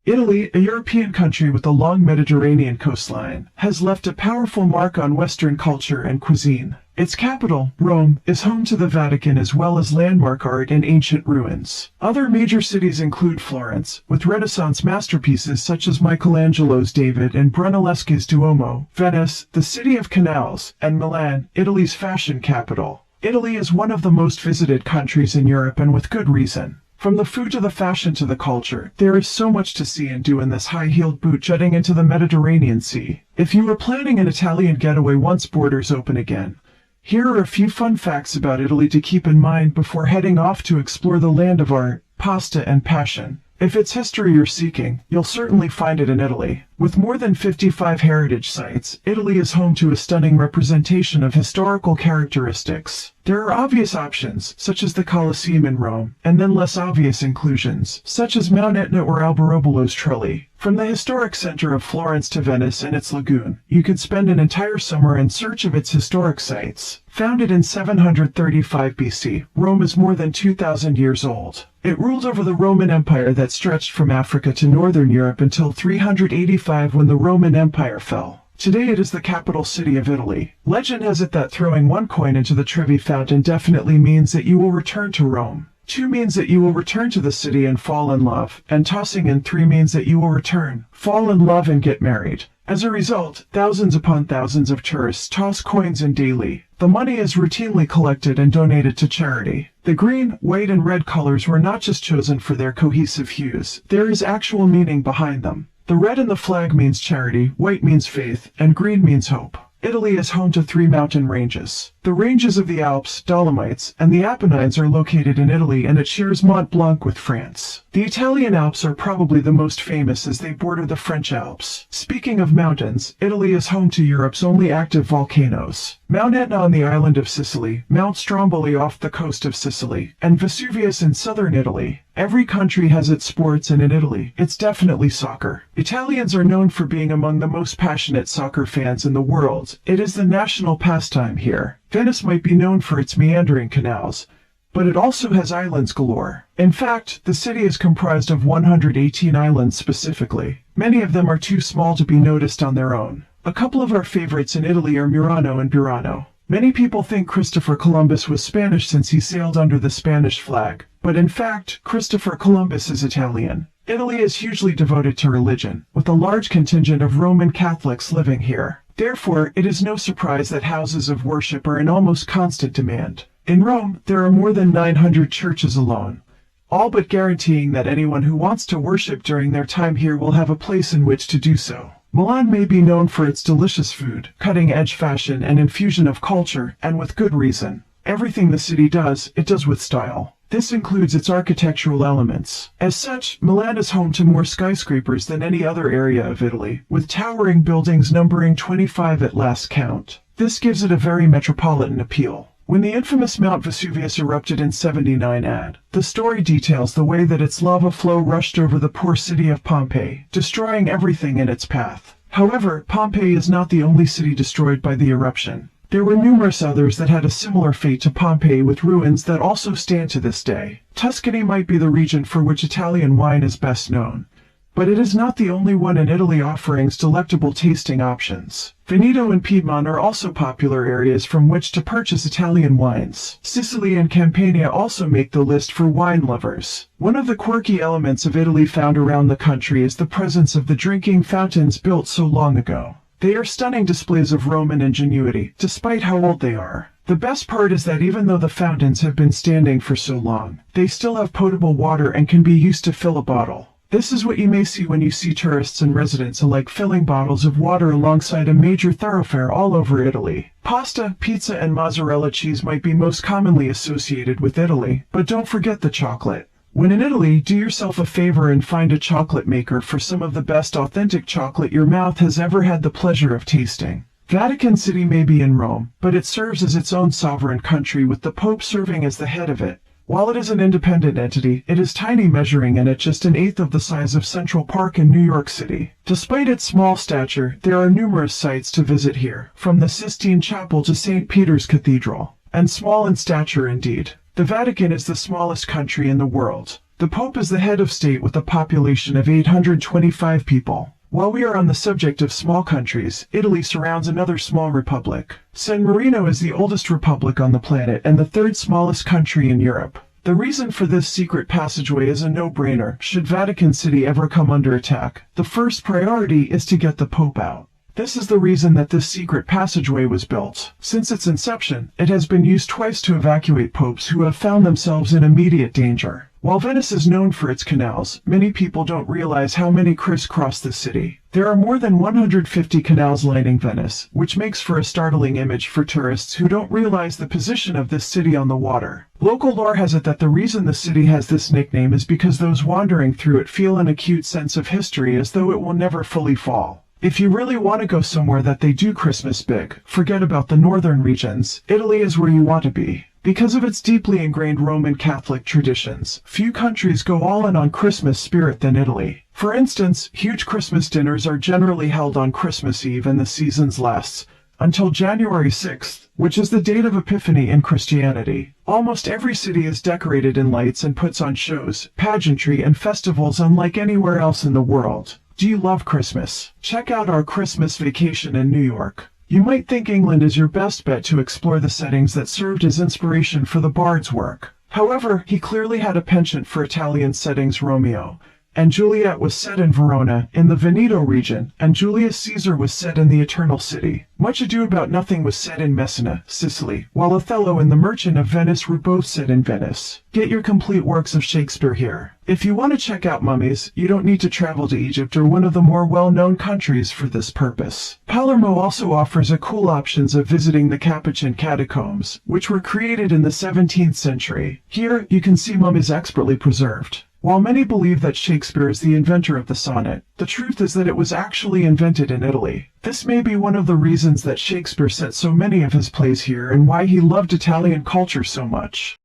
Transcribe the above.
Italy, a European country with a long Mediterranean coastline, has left a powerful mark on Western culture and cuisine. Its capital, Rome, is home to the Vatican as well as landmark art and ancient ruins. Other major cities include Florence, with Renaissance masterpieces such as Michelangelo's David and Brunelleschi's Duomo, Venice, the city of canals, and Milan, Italy's fashion capital. Italy is one of the most visited countries in Europe, and with good reason. From the food to the fashion to the culture, there is so much to see and do in this high-heeled boot jutting into the Mediterranean Sea. If you are planning an Italian getaway once borders open again, here are a few fun facts about Italy to keep in mind before heading off to explore the land of art, pasta, and passion. If it's history you're seeking, you'll certainly find it in Italy. With more than 55 heritage sites, Italy is home to a stunning representation of historical characteristics. There are obvious options, such as the Colosseum in Rome, and then less obvious inclusions, such as Mount Etna or Alberobello's Trulli. From the historic center of Florence to Venice and its lagoon, you could spend an entire summer in search of its historic sites. Founded in 735 BC, Rome is more than 2,000 years old. It ruled over the Roman Empire that stretched from Africa to northern Europe until 385 when the Roman Empire fell. Today it is the capital city of Italy. Legend has it that throwing one coin into the Trevi fountain definitely means that you will return to Rome. 2 means that you will return to the city and fall in love, and tossing in 3 means that you will return, fall in love, and get married. As a result, thousands upon thousands of tourists toss coins in daily. The money is routinely collected and donated to charity. The green, white, and red colors were not just chosen for their cohesive hues. There is actual meaning behind them. The red in the flag means charity, white means faith, and green means hope. Italy is home to 3 mountain ranges. The ranges of the Alps, Dolomites, and the Apennines are located in Italy, and it shares Mont Blanc with France. The Italian Alps are probably the most famous as they border the French Alps. Speaking of mountains, Italy is home to Europe's only active volcanoes. Mount Etna on the island of Sicily, Mount Stromboli off the coast of Sicily, and Vesuvius in southern Italy. Every country has its sports, and in Italy, it's definitely soccer. Italians are known for being among the most passionate soccer fans in the world. It is the national pastime here. Venice might be known for its meandering canals, but it also has islands galore. In fact, the city is comprised of 118 islands specifically. Many of them are too small to be noticed on their own. A couple of our favorites in Italy are Murano and Burano. Many people think Christopher Columbus was Spanish since he sailed under the Spanish flag, but in fact, Christopher Columbus is Italian. Italy is hugely devoted to religion, with a large contingent of Roman Catholics living here. Therefore, it is no surprise that houses of worship are in almost constant demand. In Rome, there are more than 900 churches alone, all but guaranteeing that anyone who wants to worship during their time here will have a place in which to do so. Milan may be known for its delicious food, cutting-edge fashion, and infusion of culture, and with good reason. Everything the city does, it does with style. This includes its architectural elements. As such, Milan is home to more skyscrapers than any other area of Italy, with towering buildings numbering 25 at last count. This gives it a very metropolitan appeal. When the infamous Mount Vesuvius erupted in 79 AD, the story details the way that its lava flow rushed over the poor city of Pompeii, destroying everything in its path. However, Pompeii is not the only city destroyed by the eruption. There were numerous others that had a similar fate to Pompeii, with ruins that also stand to this day. Tuscany might be the region for which Italian wine is best known, but it is not the only one in Italy offering delectable tasting options. Veneto and Piedmont are also popular areas from which to purchase Italian wines. Sicily and Campania also make the list for wine lovers. One of the quirky elements of Italy found around the country is the presence of the drinking fountains built so long ago. They are stunning displays of Roman ingenuity, despite how old they are. The best part is that even though the fountains have been standing for so long, they still have potable water and can be used to fill a bottle. This is what you may see when you see tourists and residents alike filling bottles of water alongside a major thoroughfare all over Italy. Pasta, pizza, and mozzarella cheese might be most commonly associated with Italy, but don't forget the chocolate. When in Italy, do yourself a favor and find a chocolate maker for some of the best authentic chocolate your mouth has ever had the pleasure of tasting. Vatican City may be in Rome, but it serves as its own sovereign country, with the Pope serving as the head of it. While it is an independent entity, it is tiny, measuring in at just 1/8 of the size of Central Park in New York City. Despite its small stature, there are numerous sites to visit here, from the Sistine Chapel to St. Peter's Cathedral. And small in stature indeed. The Vatican is the smallest country in the world. The Pope is the head of state with a population of 825 people. While we are on the subject of small countries, Italy surrounds another small republic. San Marino is the oldest republic on the planet and the third smallest country in Europe. The reason for this secret passageway is a no-brainer. Should Vatican City ever come under attack, the first priority is to get the Pope out. This is the reason that this secret passageway was built. Since its inception, it has been used twice to evacuate popes who have found themselves in immediate danger. While Venice is known for its canals, many people don't realize how many crisscross the city. There are more than 150 canals lining Venice, which makes for a startling image for tourists who don't realize the position of this city on the water. Local lore has it that the reason the city has this nickname is because those wandering through it feel an acute sense of history as though it will never fully fall. If you really want to go somewhere that they do Christmas big, forget about the northern regions. Italy is where you want to be. Because of its deeply ingrained Roman Catholic traditions, few countries go all in on Christmas spirit than Italy. For instance, huge Christmas dinners are generally held on Christmas Eve and the season lasts until January 6th, which is the date of Epiphany in Christianity. Almost every city is decorated in lights and puts on shows, pageantry, and festivals unlike anywhere else in the world. Do you love Christmas? Check out our Christmas vacation in New York. You might think England is your best bet to explore the settings that served as inspiration for the bard's work. However, he clearly had a penchant for Italian settings. Romeo and Juliet was set in Verona, in the Veneto region, and Julius Caesar was set in the Eternal City. Much Ado About Nothing was set in Messina, Sicily, while Othello and The Merchant of Venice were both set in Venice. Get your complete works of Shakespeare here. If you want to check out mummies, you don't need to travel to Egypt or one of the more well-known countries for this purpose. Palermo also offers a cool options of visiting the Capuchin catacombs, which were created in the 17th century. Here, you can see mummies expertly preserved. While many believe that Shakespeare is the inventor of the sonnet, the truth is that it was actually invented in Italy. This may be one of the reasons that Shakespeare set so many of his plays here and why he loved Italian culture so much.